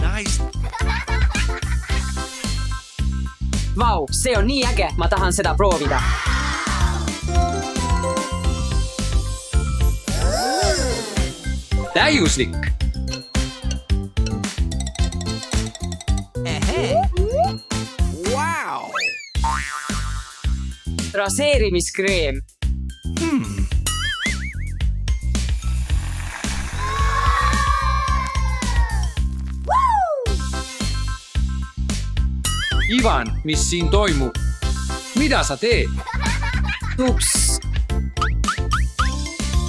Nice. Vau, see on nii äge, ma tahan seda proovida. Täiuslik! Wow. Raseerimiskreem. Ivan, mis siin toimub? Mida sa teed? Ups.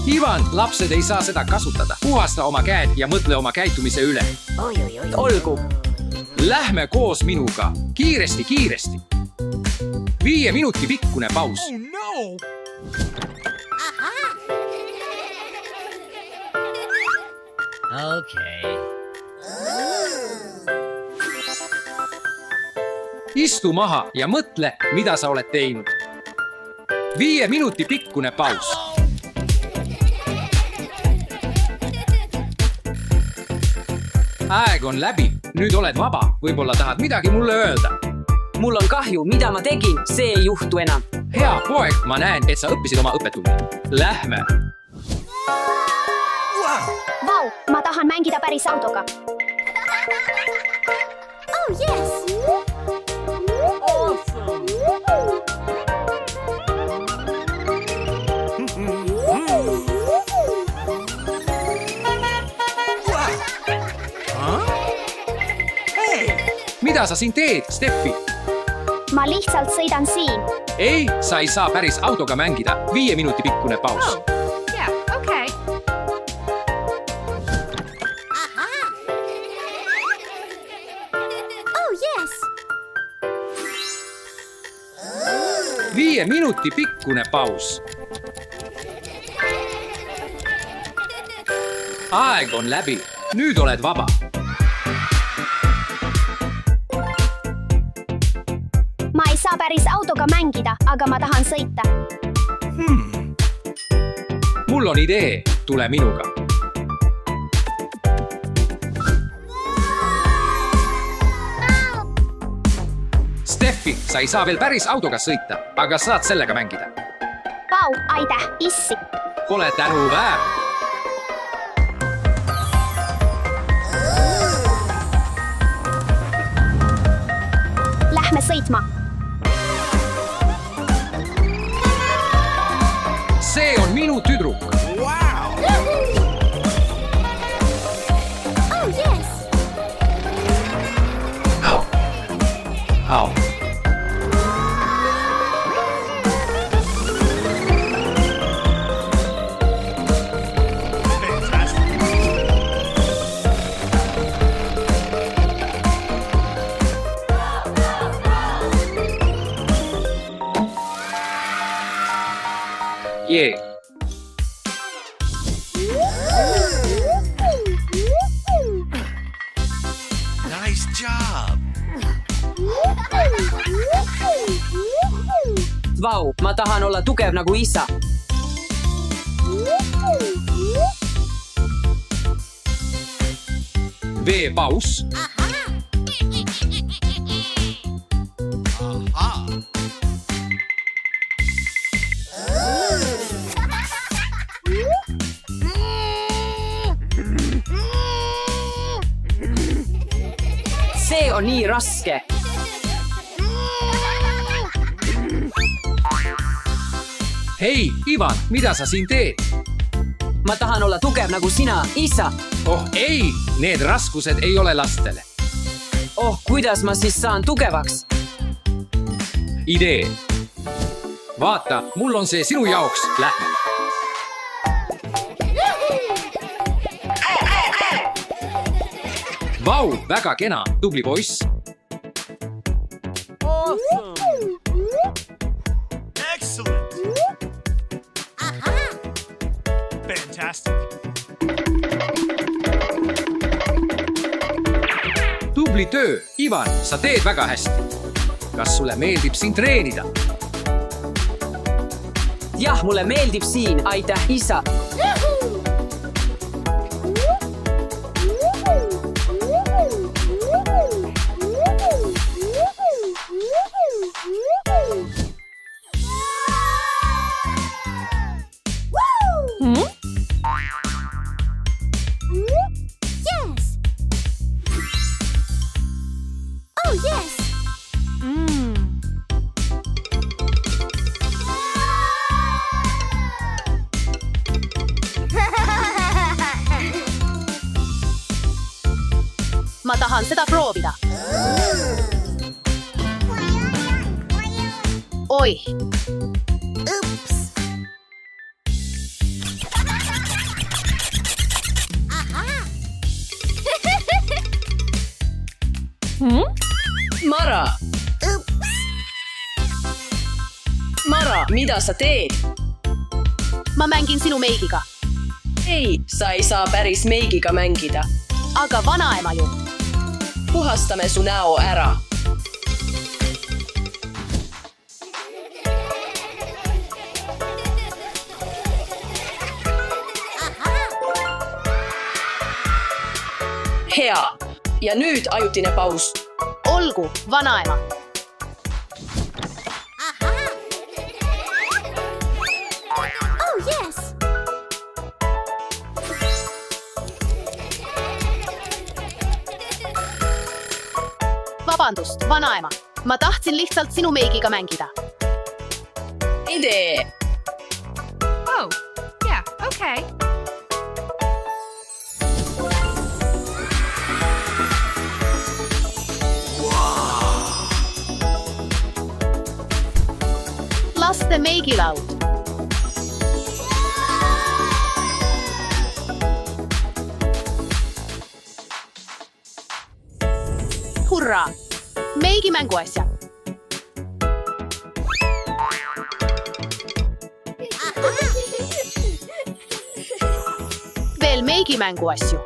Ivan, lapsed ei saa seda kasutada. Puhasta oma käed ja mõtle oma käitumise üle. Olgu. Lähme koos minuga. Kiiresti, kiiresti. 5 minuti pikkune paus. Oh no. Okay. Istu maha ja mõtle, mida sa oled teinud. 5 minuti pikkune paus. Aeg on läbi. Nüüd oled vaba. Võib-olla tahad midagi mulle öelda. Mul on kahju, mida ma tegin, see ei juhtu enam. Hea poeg, ma näen, et sa õppisid oma õppetunni. Lähme. Vau, ma tahan mängida päris autoga. Oh yes! Mida sa siin teed, Steffi? Ma lihtsalt sõidan siin. Ei, sa ei saa päris autoga mängida. 5 minuti pikkune paus. Yeah, okay. Oh yes! 5 minuti pikkune paus. Aeg on läbi. Nüüd oled vaba. Ma ei saa päris autoga mängida, aga ma tahan sõita. Mul on idee. Tule minuga. Steffi, sa ei saa veel päris autoga sõita, aga saad sellega mängida. Vau, aitäh, issi. Pole tänuväärne. Lähme sõitma. See on minu tüdruk. Wow. Oh yes! Au. Fantastic. Jee. Nice job. Vau, ma tahan olla tugev nagu isa. Veepaus. Aha. See on nii raske. Hei, Ivan, mida sa siin teed? Ma tahan olla tugev nagu sina, isa. Oh ei, need raskused ei ole lastele. Oh, kuidas ma siis saan tugevaks? Idee. Vaata, mul on see sinu jaoks. Lähme. Vau, väga kena, tubli poiss. Excellent. Fantastic. Tubli töö, Ivan, sa teed väga hästi. Kas sulle meeldib siin treenida? Jah, mulle meeldib siin. Aitäh, isa. Yes. Oh, yes. Ma tahan seda proovida. Oi, Ups. Mara, Ups. Mara, mida sa teed? ma mängin sinu meigiga, Ei, sa ei saa päris meigiga mängida. aga vanaema ju. Puhastame su näo ära. Hea. Ja nüüd ajutine paus. Olgu, vanaema. Oh, yes. Vabandust, vanaema. Ma tahtsin lihtsalt sinu meigiga mängida. Idee. Oh, yeah, okay. Laste meigilaud. Hurraa! Meigimänguasja. Veel meigimänguasju.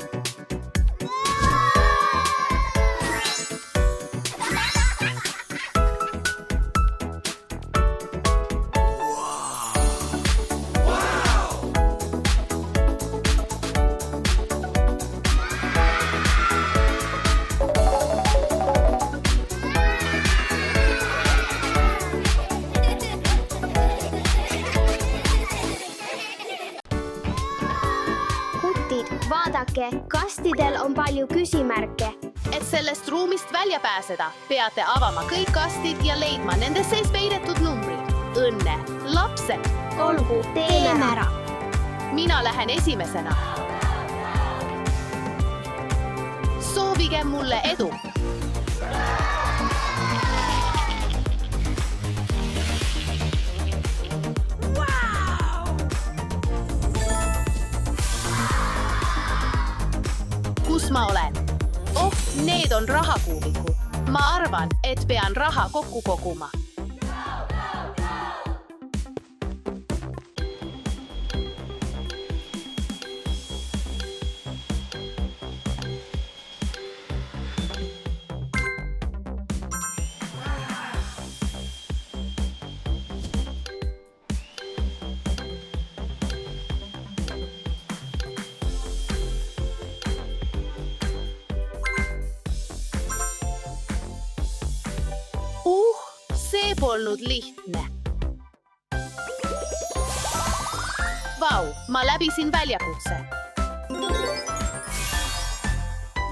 Kutid, vaadake, kastidel on palju küsimärke. Et sellest ruumist välja pääseda, peate avama kõik kastid ja leidma nende sees peidetud numbrid. Õnne, lapsed! Olgu, teeme ära. Mina lähen esimesena. Soovige mulle edu! Kus ma olen? Oh, need on rahakuubikud. Ma arvan, et pean raha kokku koguma. See polnud lihtne. Vau, ma läbisin väljakutse.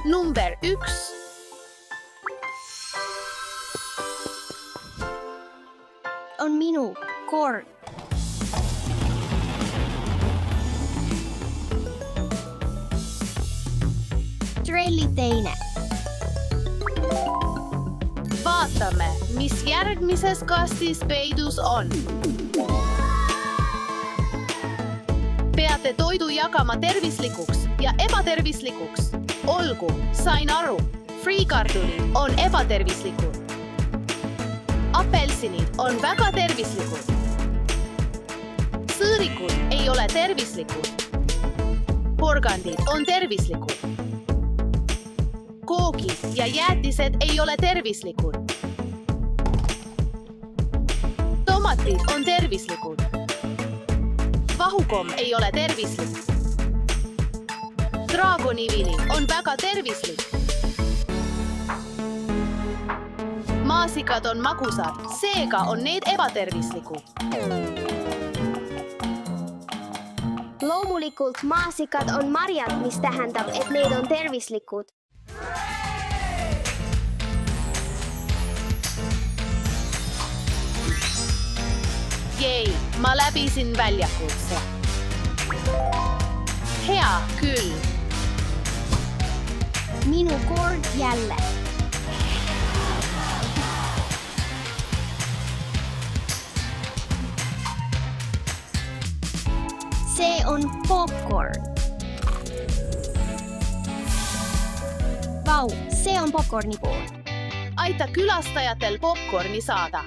Number 1. On minu kord. Trelli teine. Vaatame, mis järgmises kastis peidus on. Peate toidu jagama tervislikuks ja ebatervislikuks. Olgu, sain aru. Friikartulid on ebatervislikud. Apelsinid on väga tervislikud. Sõõrikud ei ole tervislikud. Porgandid on tervislikud. Koogid ja jäätised ei ole tervislikud. Tomatid on tervislikud. vahukomm ei ole tervislik. Draagonivili on väga tervislik. Maasikad on magusad, seega on need ebatervislikud. Loomulikult maasikad on marjad, mis tähendab, et need on tervislikud. Jei, ma läbisin väljakutse. Hea küll. Minu kord jälle. See on popcorn. Vau, see on popcorni pool. Aita külastajatel popcorni saada.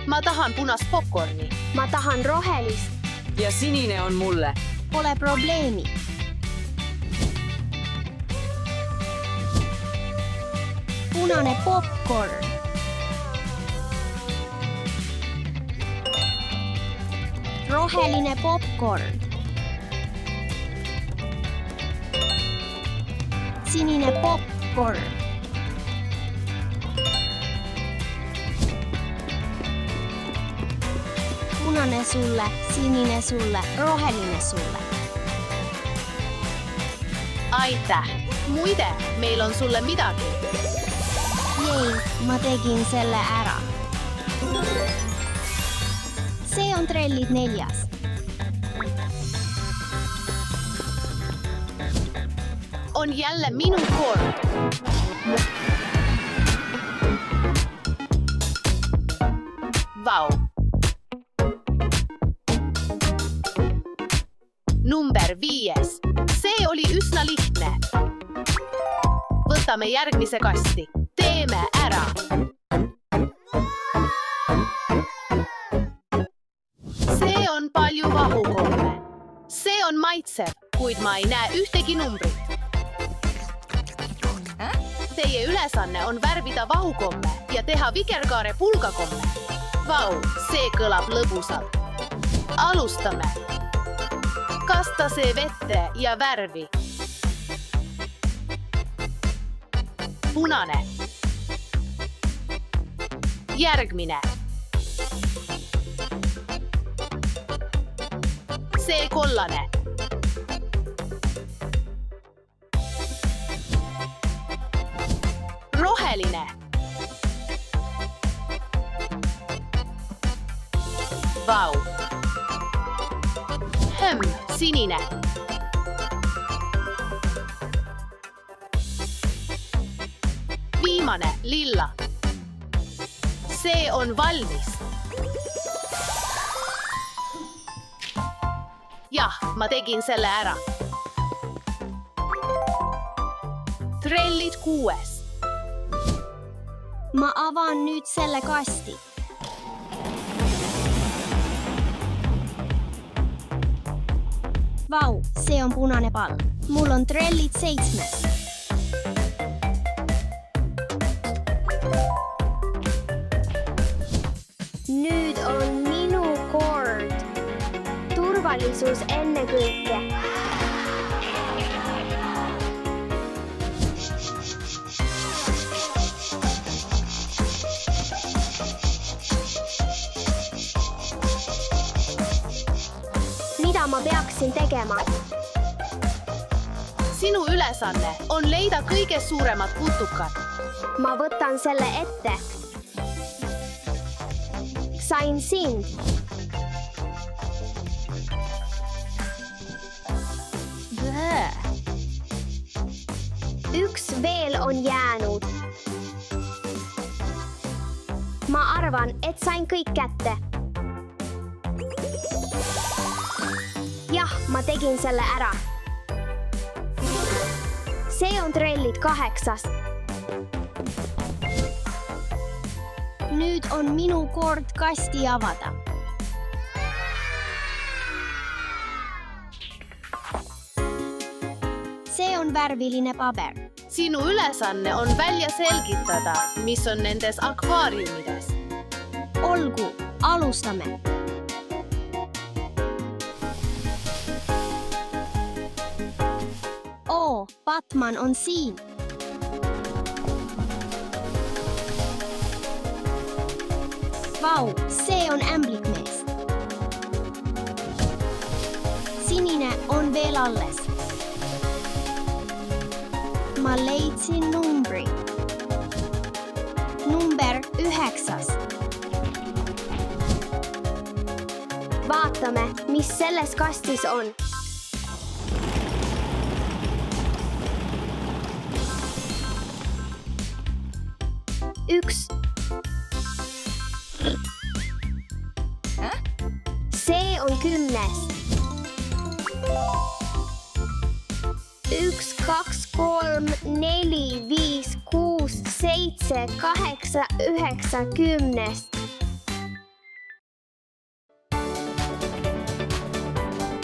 Ma tahan punast popcorni. Ma tahan rohelist. Ja sinine on mulle. Pole probleemi. Punane popcorn. Roheline popcorn. Sinine popcorn. Punane sulle, sinine sulle, roheline sulle. Aitäh. Muide, meil on sulle midagi. Jei, ma tegin selle ära. See on trellid 4. On jälle minu kord. Vau. Number 5. See oli üsna lihtne. Võtame järgmise kasti. Teeme ära. See on palju vahukomme. See on maitsev, kuid ma ei näe ühtegi numbrit. Teie ülesanne on värvida vahukomme ja teha vikerkaare pulgakomme. Vau, see kõlab lõbusalt. Alustame. Kasta see vette ja värvi. Punane. Järgmine. See kollane. Roheline. Vau. Sinine. Viimane, lilla. See on valmis. Jah, ma tegin selle ära. Trellid 6. Ma avaan nüüd selle kasti. Vau, see on punane pall. Mul on trellid 7. Nüüd on minu kord. Turvalisus ennekõike. Mida ma peaksin tegema? Sinu ülesanne on leida kõige suuremad putukad. Ma võtan selle ette. Sain sind. Üks veel on jäänud. Ma arvan, et sain kõik kätte. Jah, ma tegin selle ära. See on trellid 8. Nüüd on minu kord kasti avada. See on värviline paber. Sinu ülesanne on välja selgitada, mis on nendes akvaariumides. Olgu, alustame. Batman on siin. Vau, see on ämblikmees. Sinine on veel alles. Ma leidsin numbri. Number 9. Vaatame, mis selles kastis on. Üks. See on 10. 1, 2, 3, 4, 5, 6, 7, 8, 9, 10.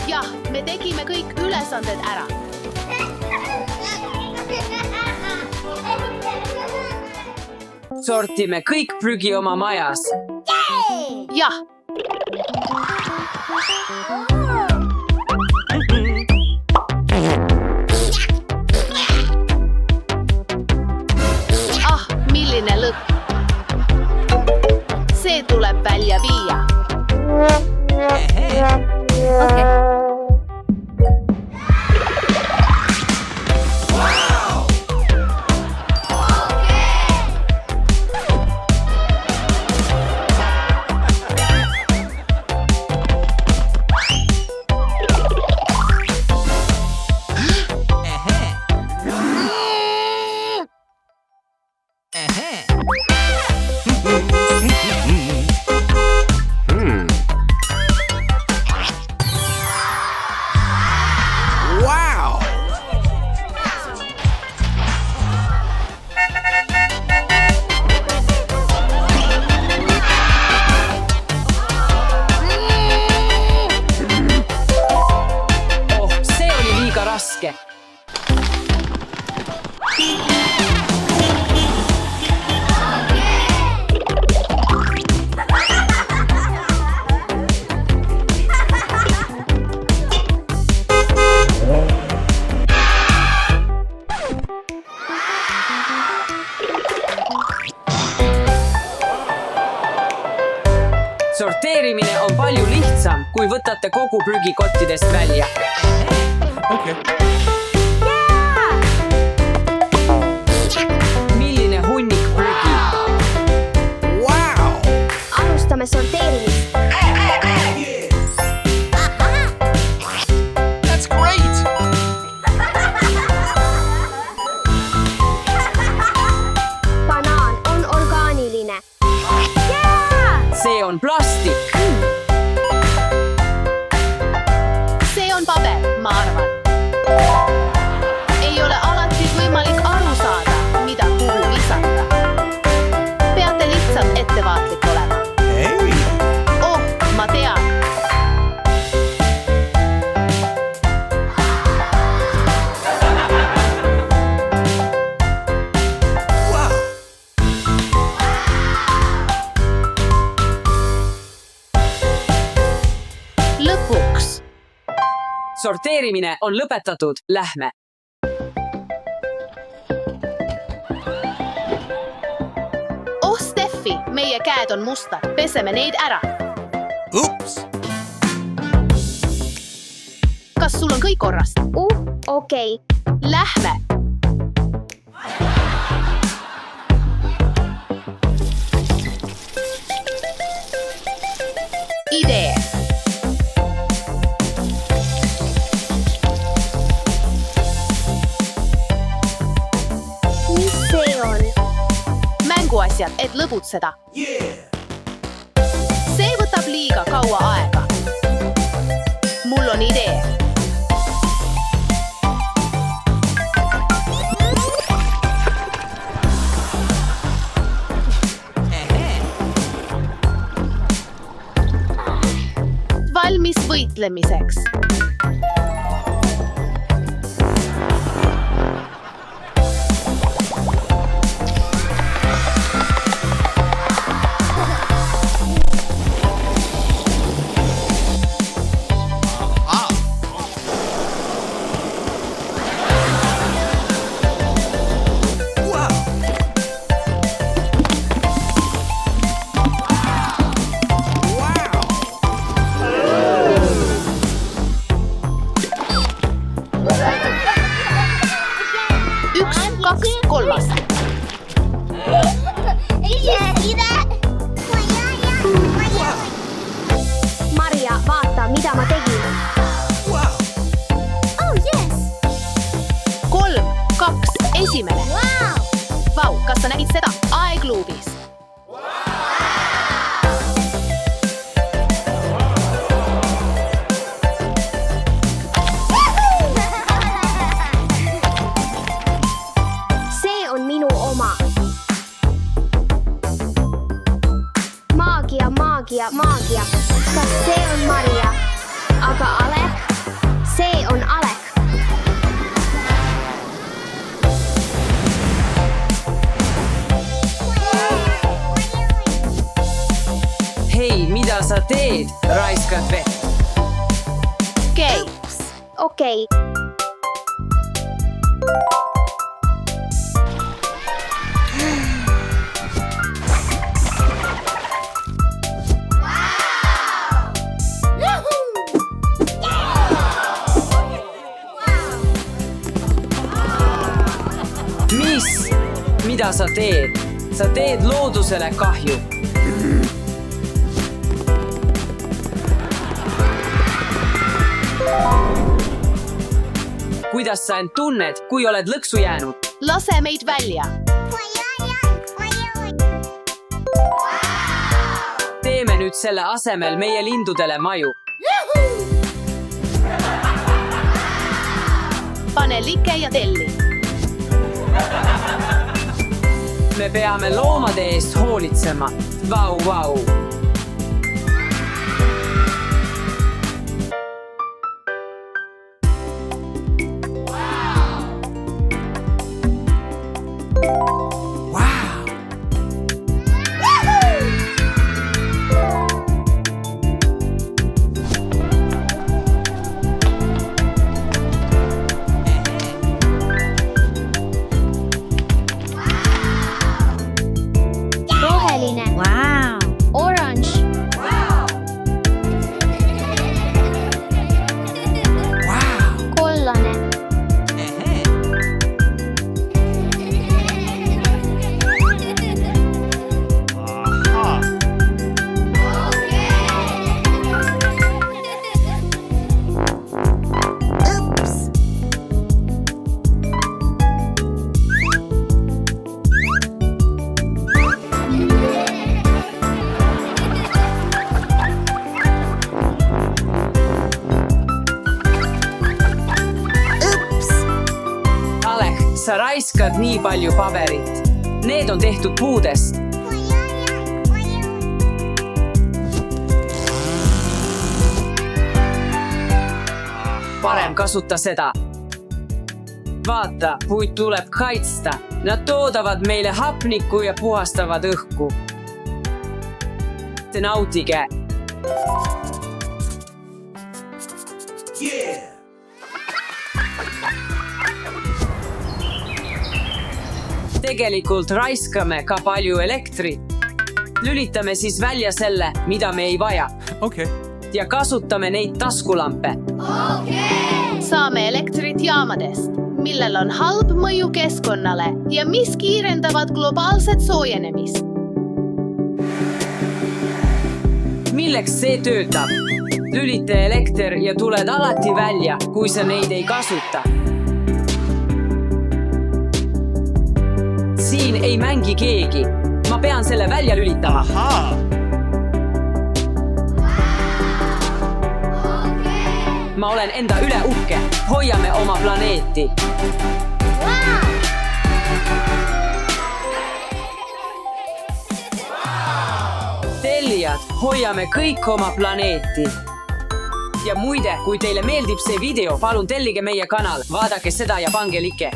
Jah, me tegime kõik ülesanded ära. Sortime kõik prügi oma majas. Jah, milline lõpp. See tuleb välja viia. Wow! Oh, see oli liiga raske. Sorteerimine on palju lihtsam, kui võtate kogu prügikottidest välja. Okay. Milline hunnik prügi. Wow! Alustame sorteerimist. That's great! Banaan on orgaaniline. See on plastik. See on paber, ma arvan. Ei ole alati võimalik aru saada, mida kuhu visata. Peate lihtsalt ettevaatlik olema. Hey! Oh, ma tean. Wow! Lõpuks. Sorteerimine on lõpetatud. Lähme. Oh, Steffi, meie käed on mustad. Peseme neid ära. Oops! Kas sul on kõik korras? Okei. Lähme. Idee. Mis see on? Mänguasjad, et lõbutseda. See võtab liiga kaua aega. Mul on idee. Valmis võitlemiseks. esimene. Vau, kas sa nägid seda aegluubis? See on minu oma. Maagia, maagia, maagia. Kas see on Maria? Aga Alek? See on Alek. Hei, mida sa teed? Raiskad vett. Okei. Okei. Mis? Mida sa teed? Sa teed loodusele kahju. Kuidas sa end tunned, kui oled lõksu jäänud? Lase meid välja. Teeme nüüd selle asemel meie lindudele maju. Pane like ja telli. Me peame loomade eest hoolitsema. Vau, vau. Wow. Roheline. Orange. Wow. Kollane. Alek, sa raiskad nii palju paberit. Need on tehtud puudest. Parem kasuta seda. Vaata, puid tuleb kaitsta. Nad toodavad meile hapnikku ja puhastavad õhku. Te nautige. Yeah. Tegelikult raiskame ka palju elektrit. Lülitame siis välja selle, mida me ei vaja. Okay. Ja kasutame neid taskulampe. Saame elektrit jaamadest, millel on halb mõju keskkonnale ja mis kiirendavad globaalset soojenemist. Milleks see töötab? Lülita elekter ja tuled alati välja, kui sa neid ei kasuta. Siin ei mängi keegi. Ma pean selle välja lülitama. Ma olen enda üle uhke. Hoiame oma planeeti. Tellijad, hoiame kõik oma planeeti. Ja muide, kui teile meeldib see video, palun tellige meie kanal, vaadake seda ja pange like.